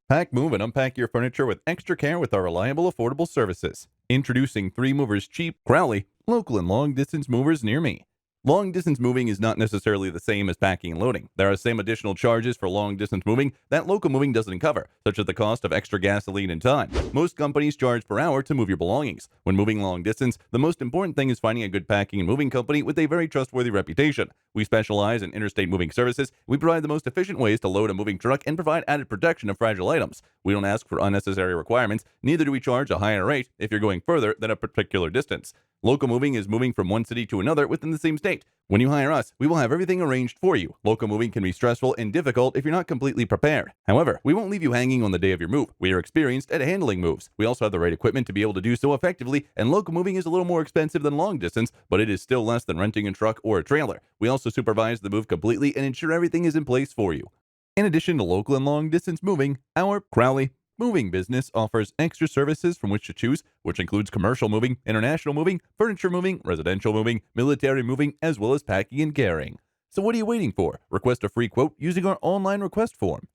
Pack, move, and unpack your furniture with extra care with our reliable, affordable services. Introducing 3 Movers Cheap, Crowley, local and long distance movers near me. Long distance moving is not necessarily the same as packing and loading. There are some additional charges for long distance moving that local moving doesn't cover, such as the cost of extra gasoline and time. Most companies charge per hour to move your belongings. When moving long distance, the most important thing is finding a good packing and moving company with a very trustworthy reputation. We specialize in interstate moving services. We provide the most efficient ways to load a moving truck and provide added protection of fragile items. We don't ask for unnecessary requirements, neither do we charge a higher rate if you're going further than a particular distance. Local moving is moving from one city to another within the same state. When you hire us, we will have everything arranged for you. Local moving can be stressful and difficult if you're not completely prepared. However, we won't leave you hanging on the day of your move. We are experienced at handling moves. We also have the right equipment to be able to do so effectively, and local moving is a little more expensive than long distance, but it is still less than renting a truck or a trailer. We also supervise the move completely and ensure everything is in place for you. In addition to local and long distance moving, our Crowley moving business offers extra services from which to choose, which includes commercial moving, international moving, furniture moving, residential moving, military moving, as well as packing and carrying. So what are you waiting for? Request a free quote using our online request form.